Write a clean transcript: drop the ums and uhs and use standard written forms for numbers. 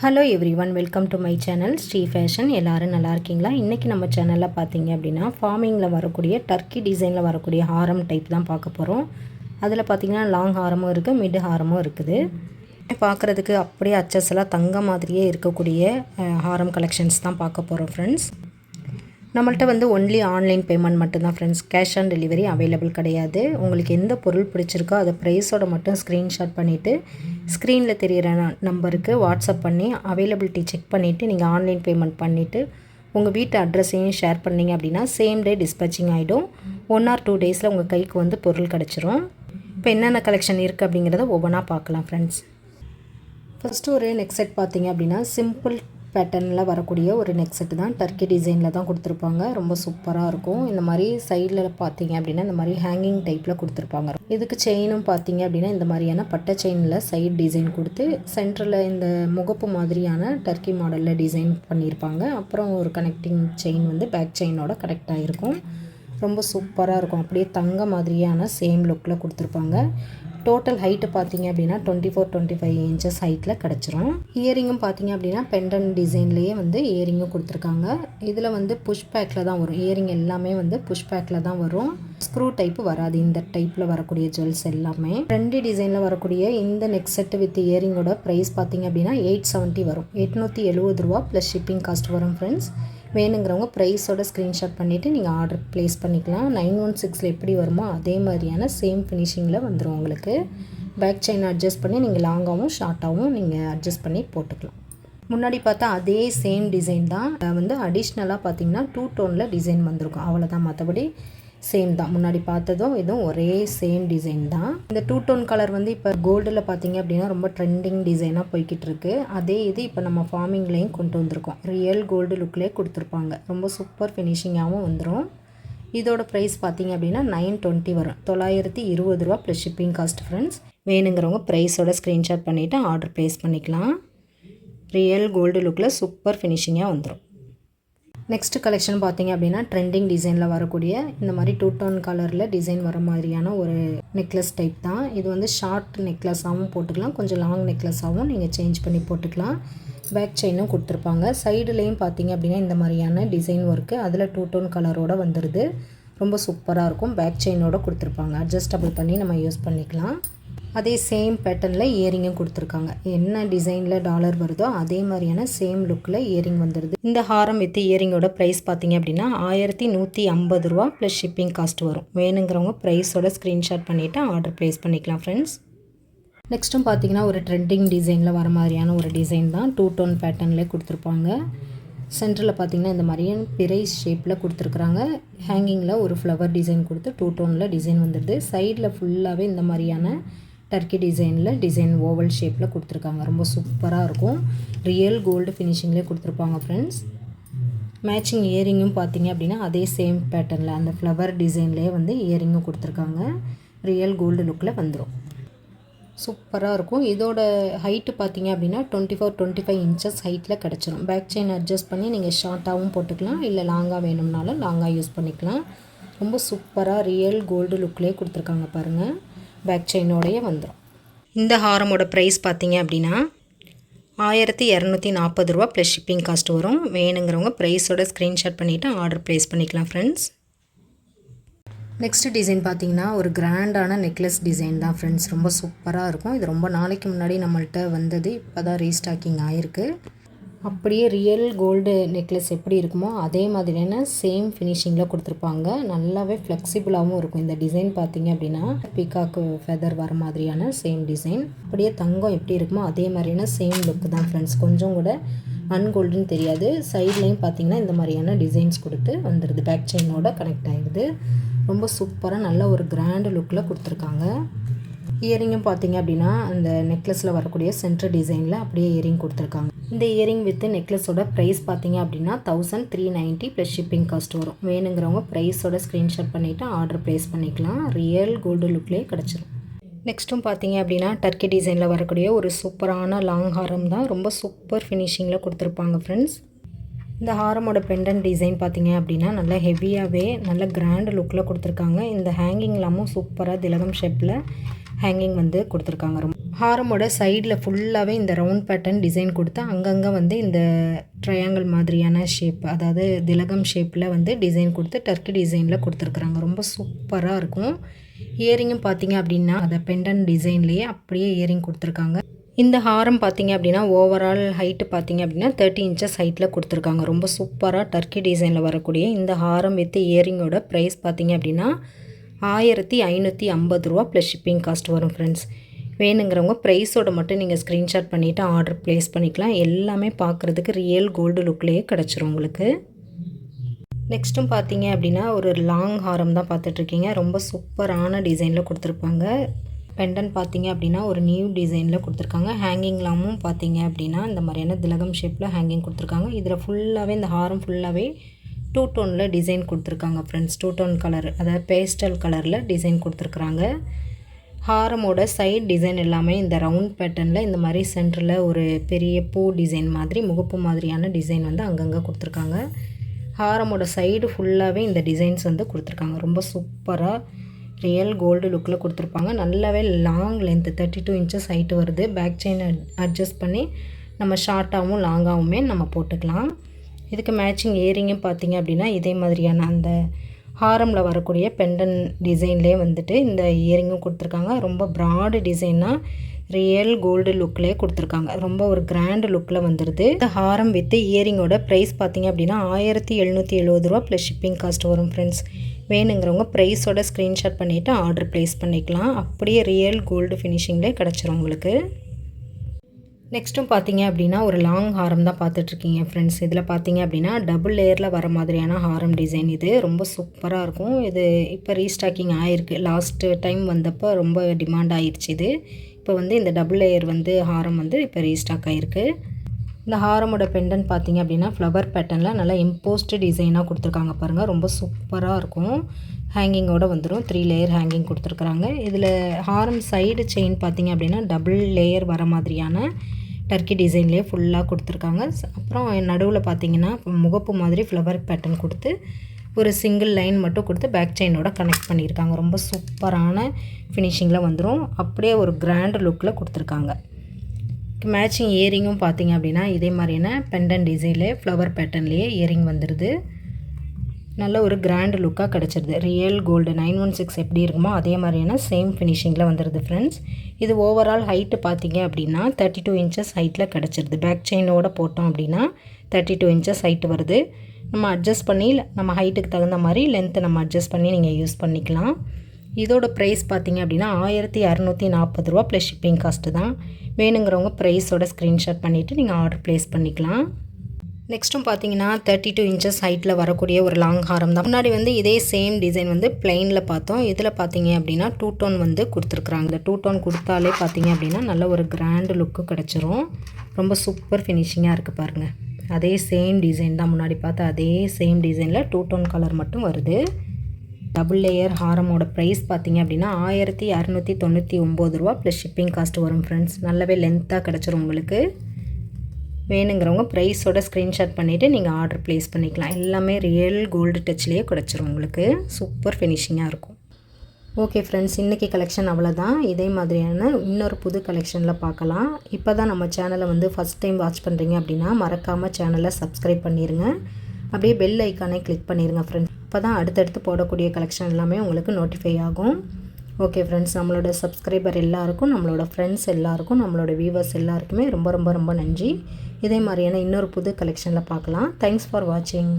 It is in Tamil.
Hello everyone, welcome to my channel Shri fashion. எல்லோரும் நல்லா இருக்கீங்களா? இன்றைக்கி நம்ம சேனலில் பார்த்தீங்க அப்படின்னா ஃபார்மிங்கில் வரக்கூடிய டர்க்கி டிசைனில் வரக்கூடிய ஹாரம் டைப் தான் பார்க்க போகிறோம். அதில் பார்த்திங்கன்னா லாங் ஹாரமும் இருக்குது, மிட் ஹாரமும் இருக்குது. பார்க்குறதுக்கு அப்படியே அச்சஸ்லாம் தங்க மாதிரியே இருக்கக்கூடிய ஹாரம் கலெக்ஷன்ஸ் தான் பார்க்க போகிறோம் ஃப்ரெண்ட்ஸ். நம்மள்ட்ட ஒன்லி ஆன்லைன் பேமெண்ட் மட்டும்தான் friends. Cash on delivery available கிடையாது. உங்களுக்கு எந்த பொருள் பிடிச்சிருக்கோ அதை ப்ரைஸோட மட்டும் ஸ்க்ரீன்ஷாட் பண்ணிவிட்டு ஸ்க்ரீனில் தெரிகிற நம்பருக்கு வாட்ஸ்அப் பண்ணி அவைலபிலிட்டி செக் பண்ணிவிட்டு நீங்கள் ஆன்லைன் பேமெண்ட் பண்ணிவிட்டு உங்கள் வீட்டு அட்ரஸையும் ஷேர் பண்ணிங்க அப்படின்னா சேம் டே டிஸ்பேச்சிங் ஆகிடும். 1 or 2 டேஸில் உங்கள் கைக்கு பொருள் கிடச்சிரும். இப்போ என்னென்ன கலெக்ஷன் இருக்குது அப்படிங்கிறத ஒவ்வொன்றா பார்க்கலாம் ஃப்ரெண்ட்ஸ். ஃபஸ்ட்டு ஒரு நெக் செட் பார்த்திங்க அப்படின்னா சிம்பிள் பேட்டர்னில் வரக்கூடிய ஒரு நெக் செட்டு தான். டர்க்கி டிசைனில் தான் கொடுத்துருப்பாங்க. ரொம்ப சூப்பராக இருக்கும். இந்த மாதிரி சைடில் பார்த்தீங்க அப்படின்னா இந்த மாதிரி ஹேங்கிங் டைப்பில் கொடுத்துருப்பாங்க. இதுக்கு செயினும் பார்த்தீங்க அப்படின்னா இந்த மாதிரியான பட்டை செயினில் சைட் டிசைன் கொடுத்து சென்டரில் இந்த முகப்பு மாதிரியான டர்க்கி மாடலில் டிசைன் பண்ணியிருப்பாங்க. அப்புறம் ஒரு கனெக்டிங் செயின் பேக் செயினோட கனெக்ட் ஆகிருக்கும். ரொம்ப சூப்பராக இருக்கும். அப்படியே தங்க மாதிரியான சேம் லுக்கில் கொடுத்துருப்பாங்க. டோட்டல் ஹைட்டு பார்த்தீங்க அப்படின்னா 24-25 இன்ச்சஸ் ஹைட்டில் கிடச்சிரும். இயரிங்கும் பார்த்தீங்க அப்படின்னா பெண்டன் டிசைன்லேயே இயரிங்கும் கொடுத்துருக்காங்க. இதில் புஷ் பேக்கில் தான் வரும். இயரிங் எல்லாமே புஷ் பேக்கில் தான் வரும். ஸ்க்ரூ டைப்பு வராது. இந்த டைப்பில் வரக்கூடிய ஜுவல்ஸ் எல்லாமே ட்ரெண்டி டிசைனில் வரக்கூடிய இந்த நெக் செட்டு வித் இயரிங்கோட ப்ரைஸ் பார்த்தீங்க அப்படின்னா 870 வரும். 870 ரூபா ப்ளஸ் ஷிப்பிங் காஸ்ட் வரும் ஃப்ரெண்ட்ஸ். வேணுங்கிறவங்க ப்ரைஸோட ஸ்க்ரீன்ஷாட் பண்ணிவிட்டு நீங்கள் ஆர்டர் ப்ளேஸ் பண்ணிக்கலாம். 916 எப்படி வருமோ அதே மாதிரியான சேம் ஃபினிஷிங்கில் வந்துடும் உங்களுக்கு. பேக் செயின் அட்ஜஸ்ட் பண்ணி நீங்கள் லாங்காகவும் ஷார்ட்டாகவும் நீங்கள் அட்ஜஸ்ட் பண்ணி போட்டுக்கலாம். முன்னாடி பார்த்தா அதே சேம் டிசைன் தான். அடிஷ்னலாக பார்த்தீங்கன்னா 2 டோனில் டிசைன் வந்திருக்கும். அவ்வளோதான், மற்றபடி சேம் தான். முன்னாடி பார்த்ததும் இதுவும் ஒரே சேம் டிசைன் தான். இந்த 2 டோன் கலர் இப்போ கோல்டில் பார்த்தீங்க அப்படின்னா ரொம்ப ட்ரெண்டிங் டிசைனாக போய்கிட்டு இருக்கு. அதே இது இப்போ நம்ம ஃபார்மிங்லேயும் கொண்டு வந்திருக்கோம். ரியல் கோல்டு லுக்லேயே கொடுத்துருப்பாங்க. ரொம்ப சூப்பர் ஃபினிஷிங்காகவும் வந்துடும். இதோட ப்ரைஸ் பார்த்தீங்க அப்படின்னா 920 வரும். 920 ரூபா ப்ளஸ் ஷிப்பிங் காஸ்ட் ஃப்ரெண்ட்ஸ். வேணுங்கிறவங்க ப்ரைஸோட ஸ்க்ரீன்ஷாட் பண்ணிவிட்டு ஆர்டர் ப்ளேஸ் பண்ணிக்கலாம். ரியல் கோல்டு லுக்கில் சூப்பர் ஃபினிஷிங்காக வந்துடும். நெக்ஸ்ட் கலெக்ஷன் பார்த்தீங்க அப்படின்னா ட்ரெண்டிங் டிசைனில் வரக்கூடிய இந்த மாதிரி 2 டோன் கலரில் டிசைன் வர மாதிரியான ஒரு நெக்லஸ் டைப் தான். இது ஷார்ட் நெக்லஸாகவும் போட்டுக்கலாம், கொஞ்சம் லாங் நெக்லஸாகவும் நீங்கள் சேஞ்ச் பண்ணி போட்டுக்கலாம். பேக் செயினும் கொடுத்துருப்பாங்க. சைடுலேயும் பார்த்தீங்க அப்படின்னா இந்த மாதிரியான டிசைன் ஒர்க்கு அதில் 2 டோன் கலரோடு வந்துடுது. ரொம்ப சூப்பராக இருக்கும். பேக் செயினோட கொடுத்துருப்பாங்க. அட்ஜஸ்டபிள் பண்ணி நம்ம யூஸ் பண்ணிக்கலாம். அதே சேம் பேட்டர்னில் இயரிங்கும் கொடுத்துருக்காங்க. என்ன டிசைனில் டாலர் வருதோ அதே மாதிரியான சேம் லுக்கில் இயரிங் வந்துடுது. இந்த ஹாரம் வித் இயரிங்கோட ப்ரைஸ் பார்த்தீங்க அப்படின்னா 1150 ரூபா ப்ளஸ் ஷிப்பிங் காஸ்ட் வரும். வேணுங்கிறவங்க ப்ரைஸோட ஸ்க்ரீன்ஷாட் பண்ணிவிட்டு ஆர்டர் ப்ளேஸ் பண்ணிக்கலாம் ஃப்ரெண்ட்ஸ். நெக்ஸ்ட்டும் பார்த்தீங்கன்னா ஒரு ட்ரெண்டிங் டிசைனில் வர மாதிரியான ஒரு டிசைன் தான். 2 டோன் பேட்டர்னில் கொடுத்துருப்பாங்க. சென்டரில் பார்த்தீங்கன்னா இந்த மாதிரியான பிறை ஷேப்பில் கொடுத்துருக்குறாங்க. ஹேங்கிங்கில் ஒரு ஃப்ளவர் டிசைன் கொடுத்து 2 டோனில் டிசைன் வந்துடுது. சைடில் ஃபுல்லாகவே இந்த மாதிரியான டர்க்கி டிசைன் ஓவல் ஷேப்பில் கொடுத்துருக்காங்க. ரொம்ப சூப்பராக இருக்கும். ரியல் கோல்டு ஃபினிஷிங்லேயே கொடுத்துருப்பாங்க ஃப்ரெண்ட்ஸ். மேட்சிங் இயரிங்கும் பார்த்தீங்க அப்படின்னா அதே சேம் பேட்டர்னில் அந்த ஃப்ளவர் டிசைன்லேயே இயரிங்கும் கொடுத்துருக்காங்க. ரியல் கோல்டு லுக்கில் வந்துடும். சூப்பராக இருக்கும். இதோட ஹைட்டு பார்த்தீங்க அப்படின்னா 24-25 இன்ச்சஸ் ஹைட்டில் கிடச்சிரும். பேக் செயின் அட்ஜஸ்ட் பண்ணி நீங்கள் ஷார்ட்டாகவும் போட்டுக்கலாம், இல்லை லாங்காக வேணும்னாலும் லாங்காக யூஸ் பண்ணிக்கலாம். ரொம்ப சூப்பராக ரியல் கோல்டு லுக்லேயே கொடுத்துருக்காங்க பாருங்கள். பேக் செயினோடையே வந்துடும். இந்த ஹாரமோட ப்ரைஸ் பார்த்தீங்க அப்படின்னா 1240 ரூபா ப்ளஸ் ஷிப்பிங் காஸ்ட் வரும். வேணுங்கிறவங்க ப்ரைஸோட ஸ்க்ரீன்ஷாட் பண்ணிவிட்டு ஆர்டர் ப்ளேஸ் பண்ணிக்கலாம் ஃப்ரெண்ட்ஸ். நெக்ஸ்ட் டிசைன் பார்த்தீங்கன்னா ஒரு கிராண்டான நெக்லஸ் டிசைன் தான் ஃப்ரெண்ட்ஸ். ரொம்ப சூப்பராக இருக்கும். இது ரொம்ப நாளைக்கு முன்னாடி நம்மள்ட்ட வந்தது. இப்போ தான் ரீஸ்டாக்கிங் ஆகிருக்கு. அப்படியே ரியல் கோல்டு நெக்லஸ் எப்படி இருக்குமோ அதே மாதிரியான சேம் ஃபினிஷிங்கில் கொடுத்துருப்பாங்க. நல்லாவே ஃப்ளெக்சிபிளாகவும் இருக்கும். இந்த டிசைன் பார்த்தீங்க அப்படின்னா பீகாக்கு ஃபெதர் வர மாதிரியான சேம் டிசைன். அப்படியே தங்கம் எப்படி இருக்குமோ அதே மாதிரியான சேம் லுக் தான் ஃப்ரெண்ட்ஸ். கொஞ்சம் கூட அன்கோல்டுன்னு தெரியாது. சைட்லேயும் பார்த்தீங்கன்னா இந்த மாதிரியான டிசைன்ஸ் கொடுத்து வந்துடுது. பேக் செயினோட கனெக்ட் ஆகிடுது. ரொம்ப சூப்பராக நல்ல ஒரு கிராண்ட் லுக்கில் கொடுத்துருக்காங்க. இயரிங்கும் பார்த்தீங்க அப்படின்னா அந்த நெக்லஸில் வரக்கூடிய சென்டர் டிசைனில் அப்படியே இயரிங் கொடுத்துருக்காங்க. இந்த இயரிங் வித் நெக்லஸோட ப்ரைஸ் பார்த்தீங்க அப்படின்னா 1390 ப்ளஸ் ஷிப்பிங் காஸ்ட் வரும். வேணுங்கிறவங்க ப்ரைஸோட ஸ்க்ரீன்ஷாட் பண்ணிவிட்டு ஆர்டர் ப்ளேஸ் பண்ணிக்கலாம். ரியல் கோல்டு லுக்லேயே கிடச்சிரும். நெக்ஸ்ட்டும் பார்த்தீங்க அப்படின்னா டர்க்கி டிசைனில் வரக்கூடிய ஒரு சூப்பரான லாங் ஹாரம் தான். ரொம்ப சூப்பர் ஃபினிஷிங்கில் கொடுத்துருப்பாங்க ஃப்ரெண்ட்ஸ். இந்த ஹாரமோட பெண்டன்ட் டிசைன் பார்த்தீங்க அப்படின்னா நல்லா ஹெவியாகவே நல்ல கிராண்ட் லுக்கில் கொடுத்துருக்காங்க. இந்த ஹேங்கிங் எல்லாமும் சூப்பராக திலகம் ஷேப்பில் ஹேங்கிங் கொடுத்துருக்காங்க. ஹாரமோட சைடில் ஃபுல்லாகவே இந்த ரவுண்ட் பேட்டர்ன் டிசைன் கொடுத்து அங்கங்கே வந்து இந்த ட்ரையாங்கிள் மாதிரியான ஷேப், அதாவது திலகம் ஷேப்பில் வந்து டிசைன் கொடுத்து டர்க்கி டிசைனில் கொடுத்துருக்குறாங்க. ரொம்ப சூப்பராக இருக்கும். இயரிங்கும் பார்த்தீங்க அப்படின்னா அதை பெண்டன் டிசைன்லேயே அப்படியே இயரிங் கொடுத்துருக்காங்க. இந்த ஹாரம் பார்த்தீங்க அப்படின்னா ஓவரால் ஹைட்டு பார்த்தீங்க அப்படின்னா 30 இன்ச்சஸ் ஹைட்டில் கொடுத்துருக்காங்க. ரொம்ப சூப்பராக டர்க்கி டிசைனில் வரக்கூடிய இந்த ஹாரம் வித் இயரிங்கோட ப்ரைஸ் பார்த்தீங்க அப்படின்னா 1550 ரூபா ப்ளஸ் ஷிப்பிங் காஸ்ட் வரும் ஃப்ரெண்ட்ஸ். வேணுங்கிறவங்க ப்ரைஸோட மட்டும் நீங்கள் ஸ்க்ரீன்ஷாட் பண்ணிவிட்டு ஆர்டர் ப்ளேஸ் பண்ணிக்கலாம். எல்லாமே பார்க்குறதுக்கு ரியல் கோல்டு லுக்லேயே கிடச்சிரும் உங்களுக்கு. நெக்ஸ்ட்டும் பார்த்தீங்க அப்படின்னா ஒரு லாங் ஹாரம் தான் பார்த்துட்ருக்கீங்க. ரொம்ப சூப்பரான டிசைனில் கொடுத்துருப்பாங்க. பெண்டன் பார்த்தீங்க அப்படின்னா ஒரு நியூ டிசைனில் கொடுத்துருக்காங்க. ஹேங்கிங்லாமும் பார்த்தீங்க அப்படின்னா இந்த மாதிரியான திலகம் ஷேப்பில் ஹேங்கிங் கொடுத்துருக்காங்க. இதில் ஃபுல்லாகவே இந்த ஹாரம் ஃபுல்லாகவே 2 டோனில் டிசைன் கொடுத்துருக்காங்க ஃப்ரெண்ட்ஸ். 2 டோன் கலர், அதாவது பேஸ்டல் கலரில் டிசைன் கொடுத்துருக்குறாங்க. ஹாரமோட சைட் டிசைன் எல்லாமே இந்த ரவுண்ட் பேட்டர்னில் இந்த மாதிரி சென்டரில் ஒரு பெரிய பூ டிசைன் மாதிரி முகப்பு மாதிரியான டிசைன் வந்து அங்கங்கே கொடுத்துருக்காங்க. ஹாரமோட சைடு ஃபுல்லாகவே இந்த டிசைன்ஸ் வந்து கொடுத்துருக்காங்க. ரொம்ப சூப்பராக ரியல் கோல்டு லுக்கில் கொடுத்துருப்பாங்க. நல்லாவே லாங் லென்த்து 32 இன்ச்சஸ் ஹைட்டு வருது. பேக் செயின் அட்ஜஸ்ட் பண்ணி நம்ம ஷார்ட்டாகவும் லாங்காகவுமே நம்ம போட்டுக்கலாம். இதுக்கு மேட்சிங் இயரிங்கும் பார்த்தீங்க அப்படின்னா இதே மாதிரியான அந்த ஹாரமில் வரக்கூடிய பெண்டன் டிசைன்லேயே வந்துட்டு இந்த இயரிங்கும் கொடுத்துருக்காங்க. ரொம்ப ப்ராடு டிசைனாக ரியல் கோல்டு லுக்லேயே கொடுத்துருக்காங்க. ரொம்ப ஒரு கிராண்ட் லுக்கில் வந்துடுது. இந்த ஹாரம் வித் இயரிங்கோட ப்ரைஸ் பார்த்தீங்க அப்படின்னா 1770 ரூபா ப்ளஸ் ஷிப்பிங் காஸ்ட் வரும் ஃப்ரெண்ட்ஸ். வேணுங்கிறவங்க ப்ரைஸோட ஸ்க்ரீன்ஷாட் பண்ணிவிட்டு ஆர்டர் ப்ளேஸ் பண்ணிக்கலாம். அப்படியே ரியல் கோல்டு ஃபினிஷிங்லேயே கிடச்சிரும் உங்களுக்கு. நெக்ஸ்ட்டும் பார்த்தீங்க அப்படின்னா ஒரு லாங் ஹாரம் தான் பார்த்துட்ருக்கீங்க ஃப்ரெண்ட்ஸ். இதில் பார்த்தீங்க அப்படின்னா டபுள் லேயரில் வர மாதிரியான ஹாரம் டிசைன். இது ரொம்ப சூப்பராக இருக்கும். இது இப்போ ரீஸ்டாக்கிங் ஆகிருக்கு. லாஸ்ட்டு டைம் வந்தப்போ ரொம்ப டிமாண்ட் ஆயிடுச்சு. இது இப்போ வந்து இந்த டபுள் லேயர் வந்து ஹாரம் வந்து இப்போ ரீஸ்டாக் ஆகிருக்கு. இந்த ஹாரமோட பெண்டன் பார்த்தீங்க அப்படின்னா ஃப்ளவர் பேட்டர்னில் நல்லா இம்போஸ்டு டிசைனாக கொடுத்துருக்காங்க பாருங்கள். ரொம்ப சூப்பராக இருக்கும். ஹேங்கிங்கோடு வந்துடும். 3 லேயர் ஹேங்கிங் கொடுத்துருக்குறாங்க. இதில் ஹாரம் சைடு செயின் பார்த்தீங்க அப்படின்னா டபுள் லேயர் வர மாதிரியான டர்க்கி டிசைன்லேயே ஃபுல்லாக கொடுத்துருக்காங்க. அப்புறம் நடுவில் பார்த்தீங்கன்னா முகப்பு மாதிரி ஃப்ளவர் பேட்டர்ன் கொடுத்து ஒரு சிங்கிள் லைன் மட்டும் கொடுத்து பேக் செயினோட கனெக்ட் பண்ணியிருக்காங்க. ரொம்ப சூப்பரான ஃபினிஷிங்கில் வந்துடும். அப்படியே ஒரு கிராண்ட் லுக்கில் கொடுத்துருக்காங்க. மேட்சிங் இயரிங்கும் பார்த்தீங்க அப்படின்னா இதே மாதிரியான பெண்டன் டிசைன்லேயே ஃப்ளவர் பேட்டர்ன்லேயே இயரிங் வந்துடுது. நல்ல ஒரு கிராண்ட் லுக்காக கிடச்சிருது. ரியல் கோல்டு 916 எப்படி இருக்குமோ அதே மாதிரியான சேம் ஃபினிஷிங்கில் வந்துடுது ஃப்ரெண்ட்ஸ். இது ஓவரால் ஹைட்டு பார்த்தீங்க அப்படின்னா 32 இன்ச்சஸ் ஹைட்டில் கிடச்சிருது. பேக் செயினோடு போட்டோம் அப்படின்னா 32 இன்ச்சஸ் ஹைட்டு வருது. நம்ம அட்ஜஸ்ட் பண்ணி நம்ம ஹைட்டுக்கு தகுந்த மாதிரி லென்த்தை நம்ம அட்ஜஸ்ட் பண்ணி நீங்கள் யூஸ் பண்ணிக்கலாம். இதோட ப்ரைஸ் பார்த்தீங்க அப்படின்னா 1640 ரூபா ப்ளஸ் ஷிப்பிங் காஸ்ட்டு தான். வேணுங்கிறவங்க ப்ரைஸோட ஸ்க்ரீன்ஷாட் பண்ணிவிட்டு நீங்கள் ஆர்டர் ப்ளேஸ் பண்ணிக்கலாம். நெக்ஸ்ட்டும் பார்த்தீங்கன்னா 32 இன்ச்சஸ் ஹைட்டில் வரக்கூடிய ஒரு லாங் ஹாரம் தான். முன்னாடி வந்து இதே சேம் டிசைன் வந்து பிளெயினில் பார்த்தோம். இதில் பார்த்தீங்க அப்படின்னா 2 டோன் வந்து கொடுத்துருக்குறாங்க. இந்த 2 டோன் கொடுத்தாலே பார்த்தீங்க அப்படின்னா நல்ல ஒரு கிராண்ட் லுக்கு கிடச்சிரும். ரொம்ப சூப்பர் ஃபினிஷிங்காக இருக்குது பாருங்கள். அதே சேம் டிசைன் தான், முன்னாடி பார்த்தா அதே சேம் டிசைனில் 2 டோன் கலர் மட்டும் வருது. டபுள் லேயர் ஹாரமோட ப்ரைஸ் பார்த்தீங்க அப்படின்னா 1699 ரூபா ப்ளஸ் ஷிப்பிங் காஸ்ட் வரும் ஃப்ரெண்ட்ஸ். நல்லாவே லென்த்தாக கிடச்சிரும் உங்களுக்கு. வேணுங்கிறவங்க ப்ரைஸோட ஸ்க்ரீன்ஷாட் பண்ணிவிட்டு நீங்கள் ஆர்டர் ப்ளேஸ் பண்ணிக்கலாம். எல்லாமே ரியல் கோல்டு டச்லேயே கிடச்சிரும் உங்களுக்கு. சூப்பர் ஃபினிஷிங்காக இருக்கும். ஓகே ஃப்ரெண்ட்ஸ், இன்றைக்கி கலெக்ஷன் அவ்வளோதான். இதே மாதிரியான இன்னொரு புது கலெக்ஷனில் பார்க்கலாம். இப்போ தான் நம்ம சேனலை வந்து ஃபஸ்ட் டைம் வாட்ச் பண்ணுறீங்க அப்படின்னா மறக்காமல் சேனலை சப்ஸ்கிரைப் பண்ணிடுங்க. அப்படியே பெல் ஐக்கானே கிளிக் பண்ணிடுங்க ஃப்ரெண்ட்ஸ். அப்போ தான் அடுத்தடுத்து போடக்கூடிய கலெக்ஷன் எல்லாமே உங்களுக்கு நோட்டிஃபை ஆகும். ஓகே ஃப்ரெண்ட்ஸ், நம்மளோட சப்ஸ்கிரைபர் எல்லாருக்கும், நம்மளோட ஃப்ரெண்ட்ஸ் எல்லாருக்கும், நம்மளோட வியூவர்ஸ் எல்லாருக்குமே ரொம்ப ரொம்ப ரொம்ப நன்றி. இதே மாதிரியான இன்னொரு புது கலெக்ஷனில் பார்க்கலாம். தேங்க்ஸ் ஃபார் வாட்சிங்.